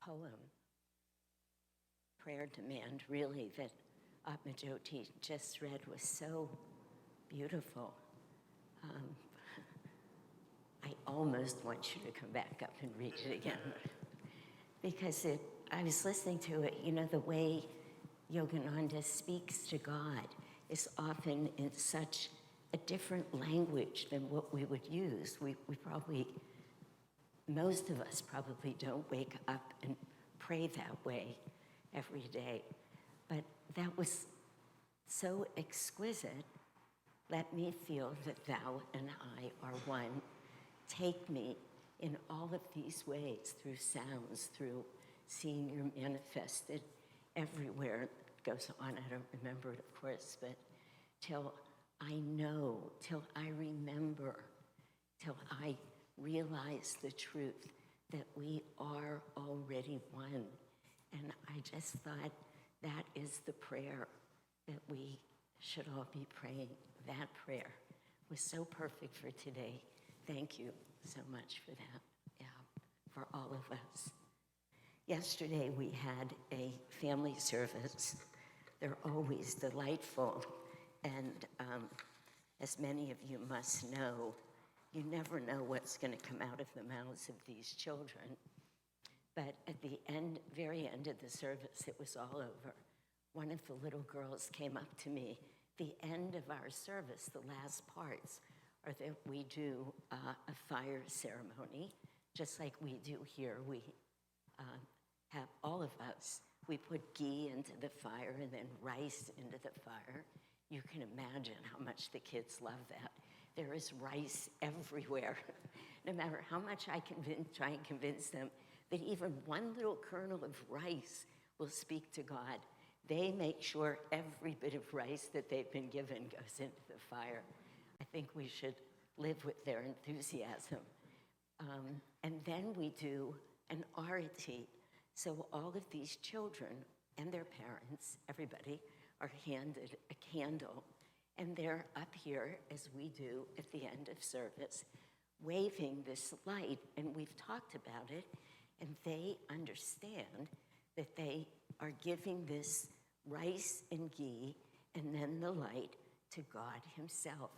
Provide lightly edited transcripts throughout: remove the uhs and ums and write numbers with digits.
poem, prayer demand, really, that Atmajoti just read was so beautiful. I almost want you to come back up and read it again because I was listening to it, the way Yogananda speaks to God is often in such a different language than what we would use. Most of us probably don't wake up and pray that way every day. But that was so exquisite. Let me feel that thou and I are one. Take me in all of these ways, through sounds, through seeing you're manifested everywhere. It goes on, I don't remember it, of course, but till I know, till I remember, till I realize the truth that we are already one. And I just thought that is the prayer that we should all be praying. That prayer was so perfect for today. Thank you so much for that, for all of us. Yesterday we had a family service. They're always delightful. And as many of you must know, you never know what's going to come out of the mouths of these children. But at the very end of the service, it was all over. One of the little girls came up to me. The end of our service, the last parts, are that we do a fire ceremony, just like we do here. We have, all of us, we put ghee into the fire and then rice into the fire. You can imagine how much the kids love that. There is rice everywhere. No matter how much I try and convince them that even one little kernel of rice will speak to God, they make sure every bit of rice that they've been given goes into the fire. I think we should live with their enthusiasm. And then we do an arati. So all of these children and their parents, everybody, are handed a candle. And they're up here, as we do at the end of service, waving this light. And we've talked about it. And they understand that they are giving this rice and ghee and then the light to God himself.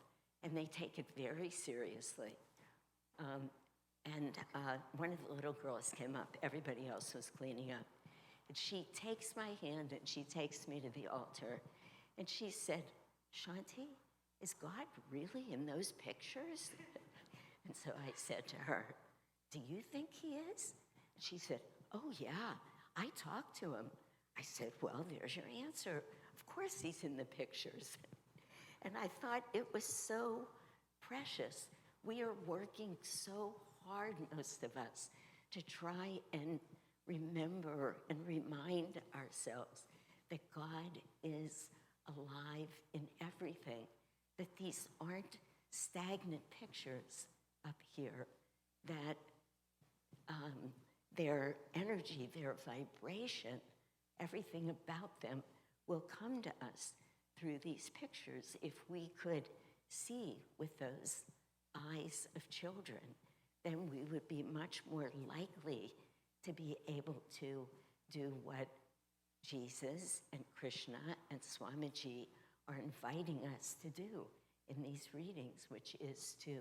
And they take it very seriously. One of the little girls came up. Everybody else was cleaning up. And she takes my hand and she takes me to the altar. And she said, Shanti, is God really in those pictures? And so I said to her, do you think he is? And she said, oh yeah, I talked to him. I said, well, there's your answer. Of course he's in the pictures. And I thought it was so precious. We are working so hard, most of us, to try and remember and remind ourselves that God is alive in everything, that these aren't stagnant pictures up here, that their energy, their vibration, everything about them will come to us through these pictures if we could see with those eyes of children, then we would be much more likely to be able to do what Jesus and Krishna and Swamiji are inviting us to do in these readings, which is to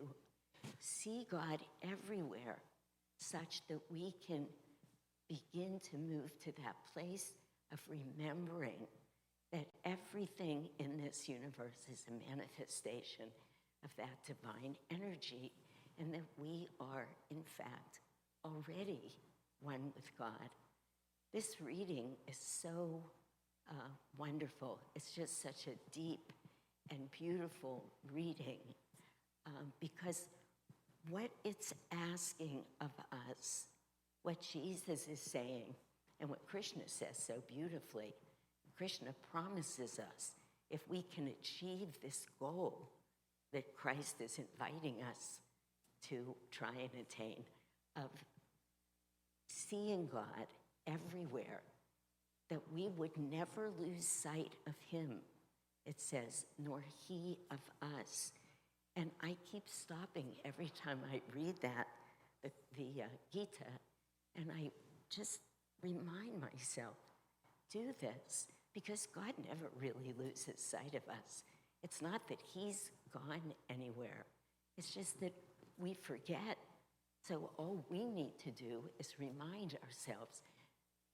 see God everywhere such that we can begin to move to that place of remembering that everything in this universe is a manifestation of that divine energy, and that we are, in fact, already one with God. This reading is so wonderful. It's just such a deep and beautiful reading because what it's asking of us, what Jesus is saying, and what Krishna says so beautifully, Krishna promises us if we can achieve this goal that Christ is inviting us to try and attain, of seeing God everywhere, that we would never lose sight of him, it says, nor he of us. And I keep stopping every time I read that, the Gita, And I just remind myself, do this, because God never really loses sight of us. It's not that he's gone anywhere. It's just that we forget. So all we need to do is remind ourselves.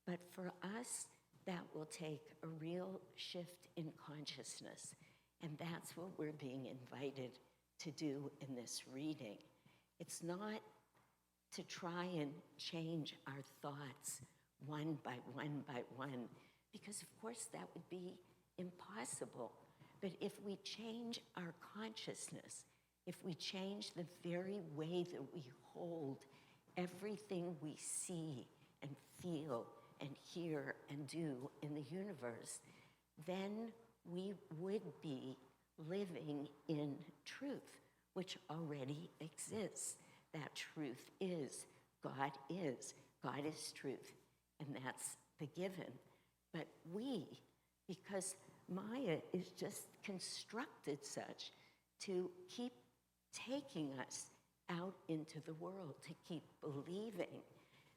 But for us, that will take a real shift in consciousness. And that's what we're being invited to do in this reading. It's not to try and change our thoughts one by one, because of course that would be impossible. But if we change our consciousness, if we change the very way that we hold everything we see and feel and hear and do in the universe, then we would be living in truth, which already exists. That truth is God is. God is truth, and that's the given. But we, because Maya is just constructed such to keep taking us out into the world, to keep believing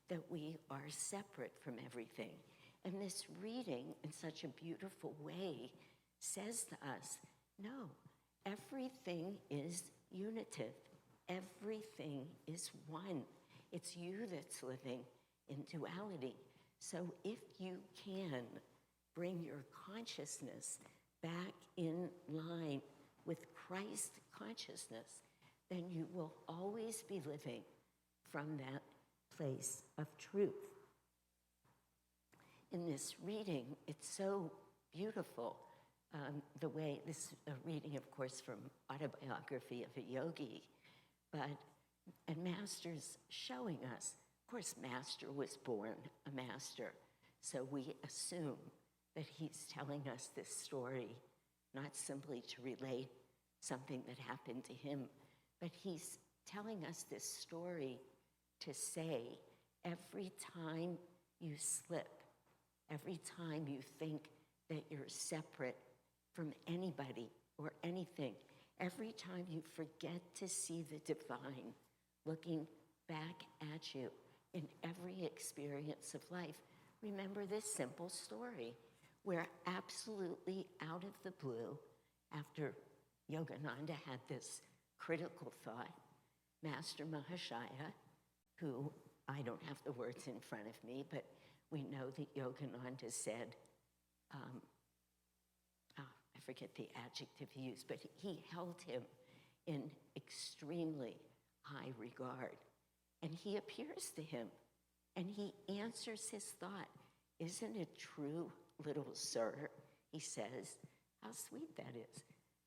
that we are separate from everything. And this reading, in such a beautiful way, says to us, no, everything is unitive. Everything is one. It's you that's living in duality. So if you can bring your consciousness back in line with Christ consciousness, then you will always be living from that place of truth. In this reading, it's so beautiful, the way, this reading, of course, from Autobiography of a Yogi, and Master's showing us, of course, Master was born a master, so we assume that he's telling us this story not simply to relate something that happened to him, but he's telling us this story to say, every time you slip, every time you think that you're separate from anybody or anything, every time you forget to see the divine looking back at you in every experience of life, remember this simple story where absolutely out of the blue, after Yogananda had this critical thought, Master Mahashaya, who, I don't have the words in front of me, but we know that Yogananda said, I forget the adjective he used, but he held him in extremely high regard. And he appears to him, and he answers his thought. Isn't it true, little sir, he says, how sweet that is,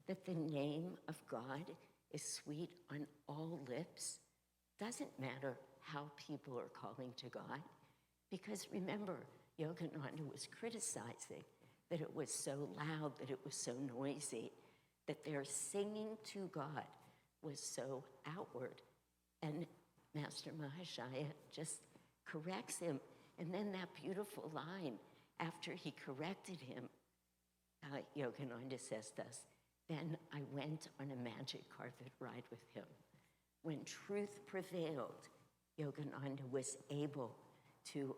that the name of God is sweet on all lips? Doesn't matter how people are calling to God, because remember, Yogananda was criticizing that it was so loud, that it was so noisy, that their singing to God was so outward. And Master Mahashaya just corrects him. And then that beautiful line, after he corrected him, Yogananda says thus, then I went on a magic carpet ride with him. When truth prevailed, Yogananda was able to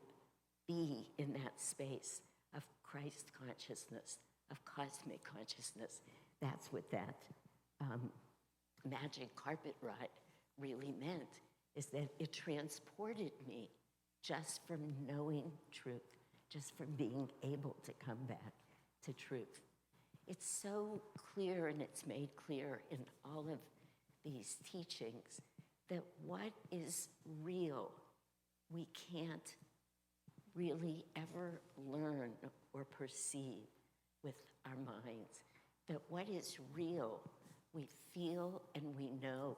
be in that space of Christ consciousness, of cosmic consciousness. That's what that magic carpet ride really meant, is that it transported me just from knowing truth, just from being able to come back to truth. It's so clear, and it's made clear in all of these teachings, that what is real, we can't really ever learn or perceive with our minds. That what is real, we feel and we know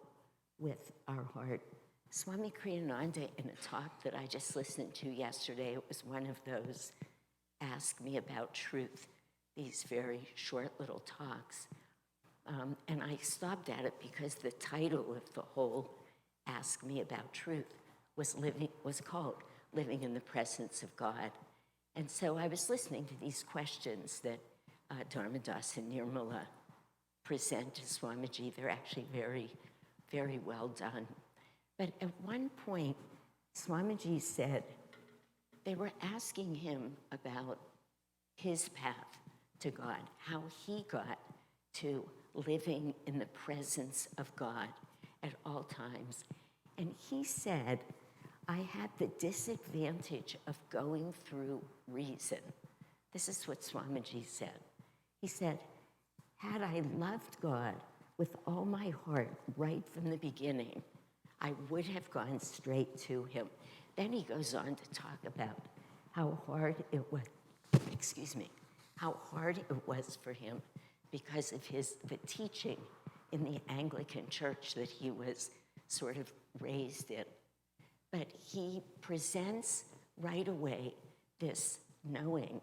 with our heart. Swami Kriyananda, in a talk that I just listened to yesterday, it was one of those Ask Me About Truth, these very short little talks. And I stopped at it because the title of the whole Ask Me About Truth was called Living in the Presence of God. And so I was listening to these questions that Dharmadas and Nirmala present to Swamiji. They're actually very, very well done. But at one point, Swamiji said they were asking him about his path to God, how he got to living in the presence of God at all times. And he said, I had the disadvantage of going through reason. This is what Swamiji said. He said, had I loved God with all my heart right from the beginning, I would have gone straight to him. Then he goes on to talk about how hard it was, how hard it was for him because of the teaching in the Anglican church that he was sort of raised in. But he presents right away this knowing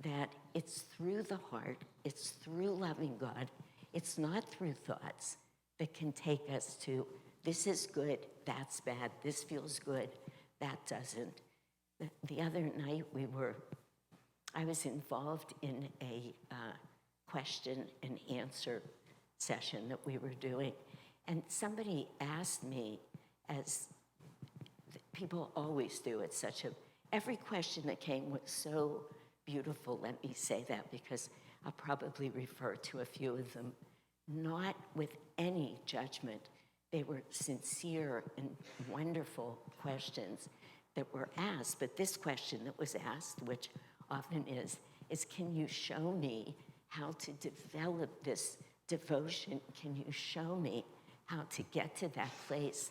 that it's through the heart, it's through loving God, it's not through thoughts that can take us to this is good, that's bad, this feels good, that doesn't. The other night I was involved in a question and answer session that we were doing, and somebody asked me, as people always do, every question that came was so beautiful, let me say that, because I'll probably refer to a few of them, not with any judgment. They were sincere and wonderful questions that were asked, but this question that was asked, which often is can you show me how to develop this devotion? Can you show me how to get to that place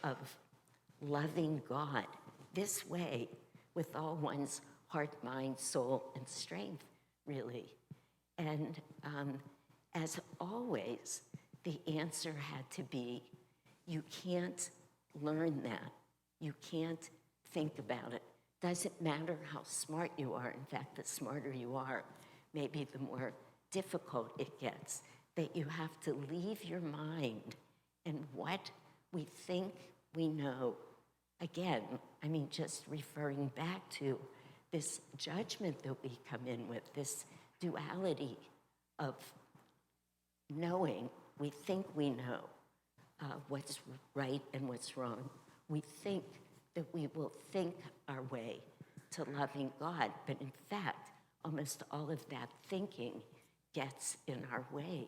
of loving God this way with all one's heart, mind, soul, and strength, really? And as always, the answer had to be, you can't learn that. You can't think about it. Doesn't matter how smart you are. In fact, the smarter you are, maybe the more difficult it gets. That you have to leave your mind and what we think we know. Again, just referring back to this judgment that we come in with, this duality of knowing. We think we know what's right and what's wrong. We think that we will think our way to loving God, but in fact, almost all of that thinking gets in our way.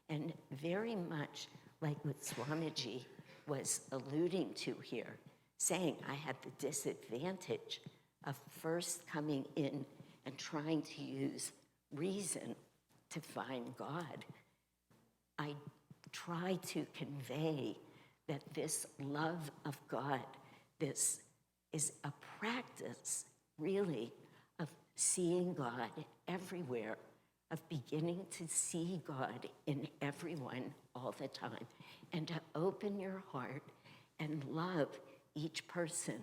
And very much like what Swamiji was alluding to here, saying I had the disadvantage of first coming in and trying to use reason to find God. I try to convey that this love of God, this is a practice, really, of seeing God everywhere, of beginning to see God in everyone all the time, and to open your heart and love each person.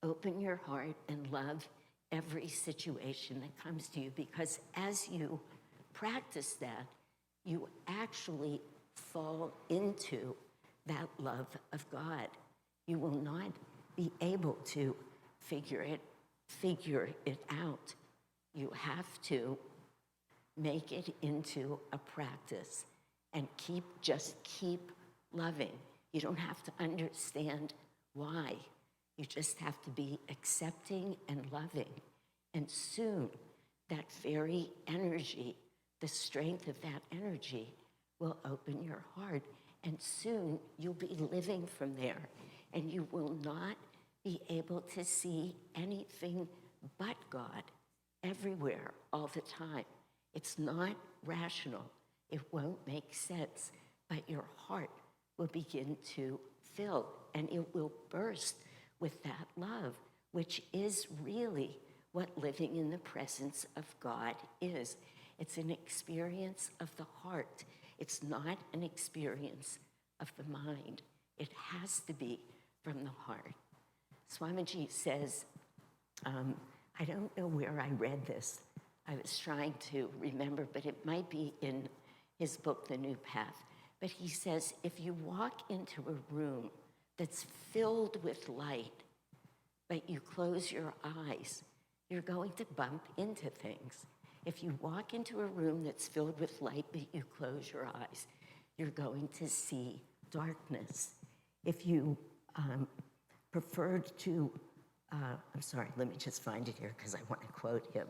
Open your heart and love every situation that comes to you, because as you practice that, you actually fall into that love of God. You will not be able to figure it out. You have to make it into a practice and just keep loving. You don't have to understand why. You just have to be accepting and loving. And soon, that very energy, the strength of that energy, will open your heart. And soon, you'll be living from there. And you will not be able to see anything but God everywhere, all the time. It's not rational. It won't make sense. But your heart will begin to fill, and it will burst with that love, which is really what living in the presence of God is. It's an experience of the heart. It's not an experience of the mind. It has to be from the heart. Swamiji says, I don't know where I read this. I was trying to remember, but it might be in his book, The New Path. But he says, if you walk into a room that's filled with light, but you close your eyes, you're going to bump into things. If you walk into a room that's filled with light, but you close your eyes, you're going to see darkness. If you preferred to, I'm sorry, let me just find it here because I want to quote him.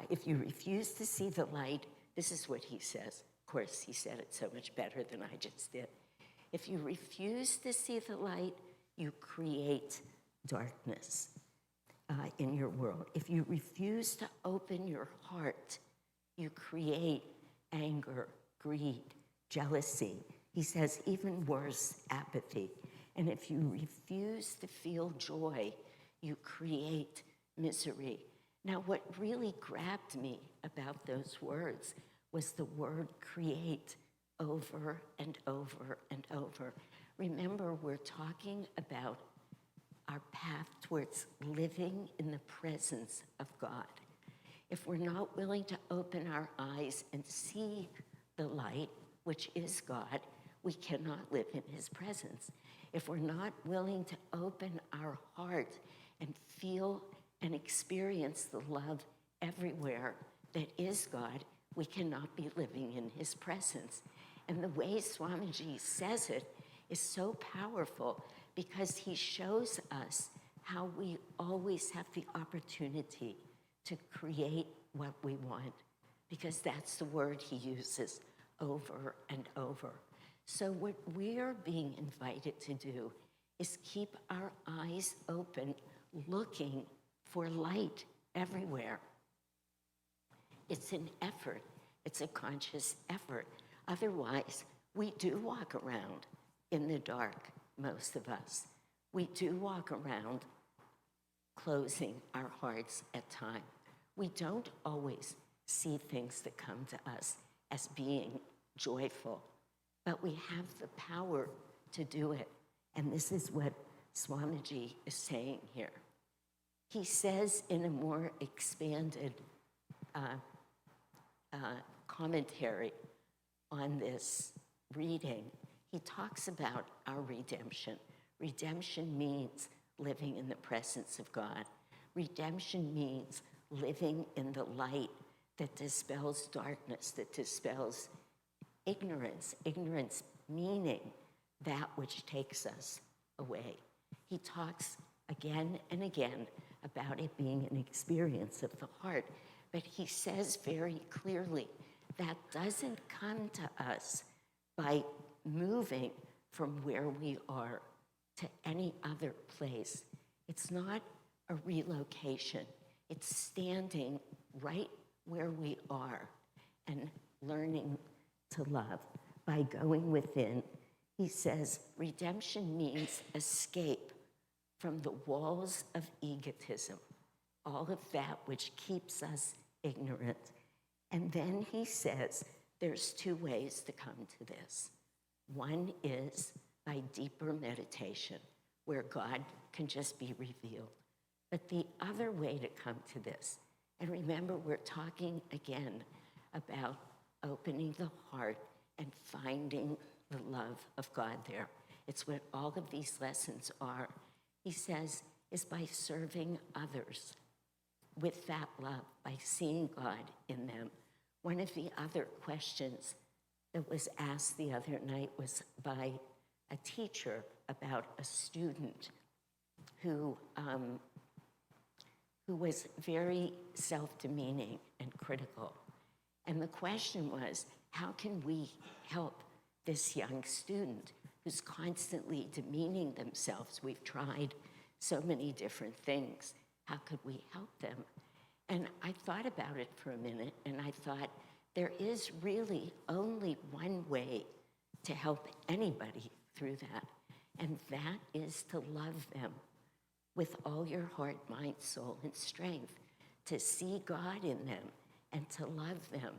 If you refuse to see the light, this is what he says. Of course, he said it so much better than I just did. If you refuse to see the light, you create darkness in your world. If you refuse to open your heart, you create anger, greed, jealousy. He says even worse, apathy. And if you refuse to feel joy, you create misery. Now, what really grabbed me about those words was the word create over and over and over. Remember, we're talking about our path towards living in the presence of God. If we're not willing to open our eyes and see the light, which is God, we cannot live in his presence. If we're not willing to open our heart and feel and experience the love everywhere that is God, we cannot be living in his presence. And the way Swamiji says it is so powerful because he shows us how we always have the opportunity to create what we want, because that's the word he uses over and over. So what we're being invited to do is keep our eyes open, looking for light everywhere. It's an effort. It's a conscious effort. Otherwise, we do walk around in the dark, most of us. We do walk around closing our hearts at times. We don't always see things that come to us as being joyful, but we have the power to do it. And this is what Swamiji is saying here. He says in a more expanded commentary on this reading, he talks about our redemption. Redemption means living in the presence of God. Redemption means living in the light that dispels darkness, that dispels ignorance. Ignorance meaning that which takes us away. He talks again and again about it being an experience of the heart, but he says very clearly that doesn't come to us by moving from where we are to any other place. It's not a relocation. It's standing right where we are and learning to love by going within. He says redemption means escape from the walls of egotism, all of that which keeps us ignorant. And then he says there's two ways to come to this. One is by deeper meditation, where God can just be revealed. But the other way to come to this, and remember, we're talking again about opening the heart and finding the love of God there. It's what all of these lessons are. He says, is by serving others with that love, by seeing God in them. One of the other questions that was asked the other night was by a teacher about a student who was very self-demeaning and critical. And the question was, how can we help this young student who's constantly demeaning themselves? We've tried so many different things. How could we help them? And I thought about it for a minute, and I thought, there is really only one way to help anybody through that, and that is to love them with all your heart, mind, soul, and strength, to see God in them and to love them.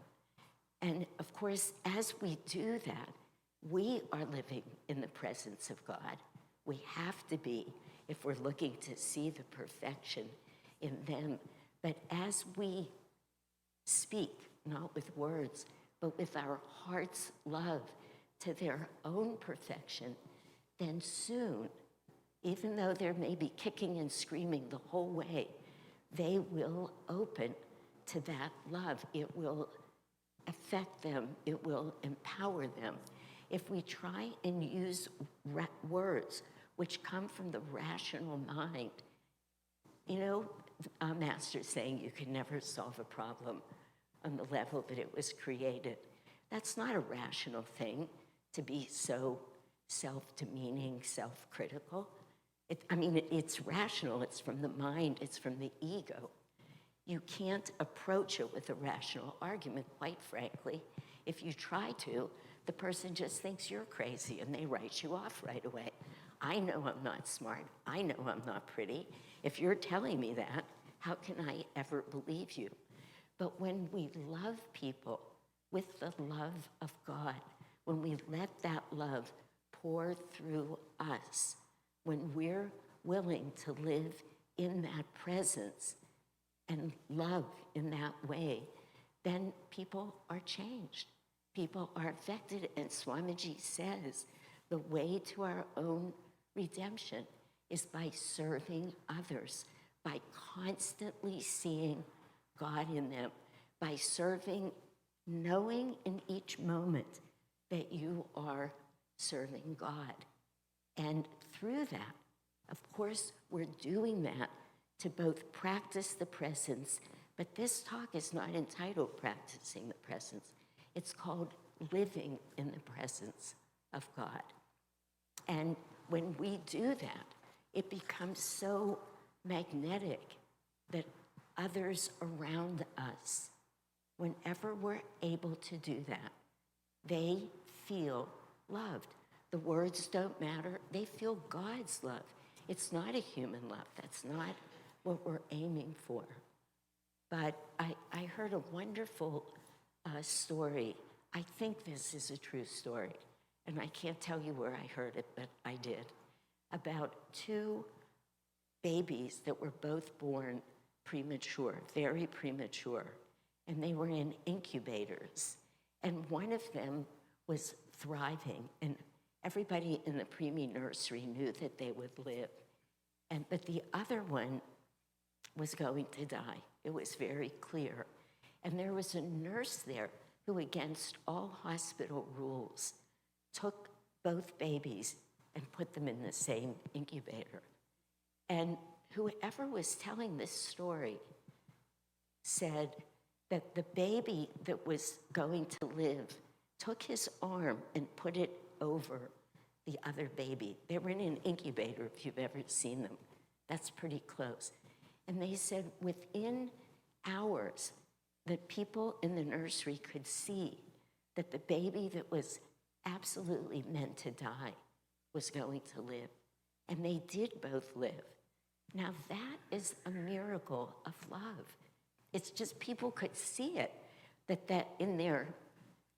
And of course, as we do that, we are living in the presence of God. We have to be if we're looking to see the perfection in them. But as we speak, not with words, but with our heart's love to their own perfection, then soon, even though they may be kicking and screaming the whole way, they will open to that love. It will affect them. It will empower them. If we try and use words which come from the rational mind. You know, our master's saying you can never solve a problem on the level that it was created. That's not a rational thing, to be so self-demeaning, self-critical. It's rational, it's from the mind, it's from the ego. You can't approach it with a rational argument, quite frankly. If you try to, the person just thinks you're crazy and they write you off right away. I know I'm not smart. I know I'm not pretty. If you're telling me that, how can I ever believe you? But when we love people with the love of God, when we let that love pour through us, when we're willing to live in that presence and love in that way, then people are changed. People are affected, and Swamiji says the way to our own redemption is by serving others, by constantly seeing God in them, by serving, knowing in each moment that you are serving God. And through that, of course, we're doing that to both practice the presence, but this talk is not entitled Practicing the Presence. It's called Living in the Presence of God. And when we do that, it becomes so magnetic that others around us, whenever we're able to do that, they feel loved. The words don't matter. They feel God's love. It's not a human love. That's not what we're aiming for. But I heard a wonderful story. I think this is a true story, and I can't tell you where I heard it, but I did, about two babies that were both born premature, very premature, and they were in incubators. And one of them was thriving, and everybody in the preemie nursery knew that they would live. But the other one was going to die. It was very clear. And there was a nurse there who, against all hospital rules, took both babies and put them in the same incubator. And whoever was telling this story said that the baby that was going to live took his arm and put it over the other baby. They were in an incubator, if you've ever seen them. That's pretty close. And they said within hours that people in the nursery could see that the baby that was absolutely meant to die was going to live. And they did both live. Now that is a miracle of love. It's just people could see it, that in their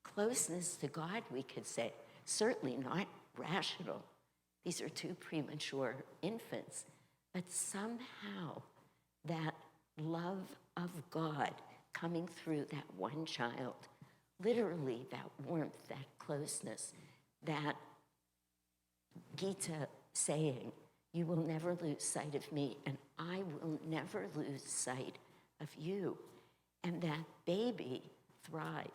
closeness to God, we could say, certainly not rational. These are two premature infants. But somehow that love of God coming through that one child, literally that warmth, that closeness, that Gita saying, you will never lose sight of me, and I will never lose sight of you. And that baby thrived.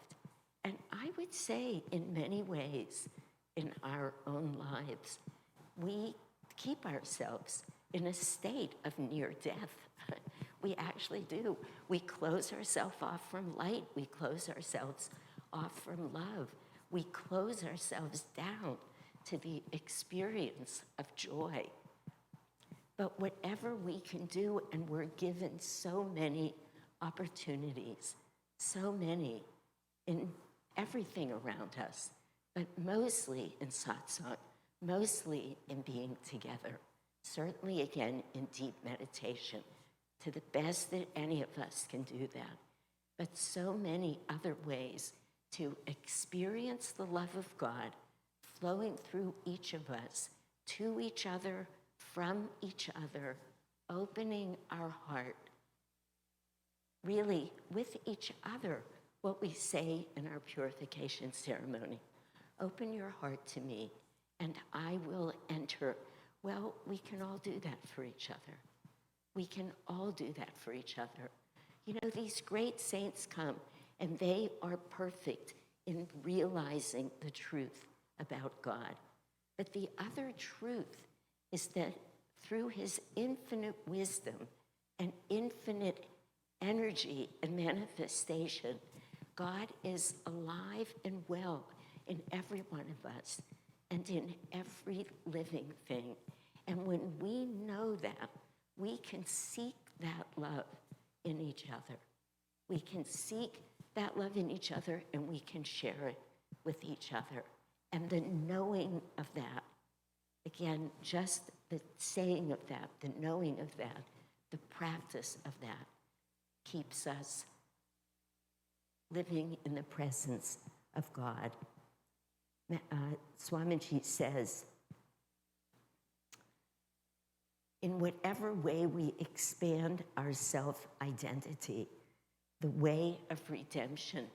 And I would say in many ways in our own lives, we keep ourselves in a state of near death. We actually do. We close ourselves off from light. We close ourselves off from love. We close ourselves down to the experience of joy. But whatever we can do, and we're given so many opportunities, so many in everything around us, but mostly in satsang, mostly in being together, certainly again in deep meditation, to the best that any of us can do that, but so many other ways to experience the love of God flowing through each of us, to each other, from each other, opening our heart, really with each other, what we say in our purification ceremony. Open your heart to me, and I will enter. Well, we can all do that for each other. We can all do that for each other. You know, these great saints come, and they are perfect in realizing the truth about God. But the other truth is that through his infinite wisdom and infinite energy and manifestation, God is alive and well in every one of us and in every living thing. And when we know that, we can seek that love in each other. We can seek that love in each other, and we can share it with each other. And the knowing of that, again, just the saying of that, the knowing of that, the practice of that keeps us living in the presence of God. Swamiji says, in whatever way we expand our self-identity, the way of redemption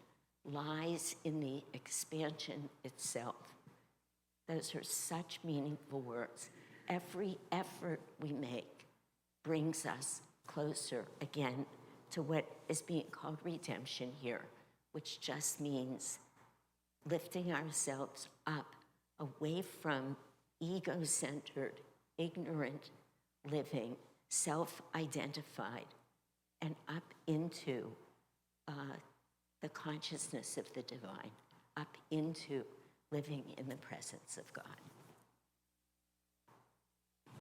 lies in the expansion itself. Those are such meaningful words. Every effort we make brings us closer again to what is being called redemption here, which just means lifting ourselves up away from ego-centered, ignorant living, self-identified, and up into the consciousness of the divine, up into living in the presence of God.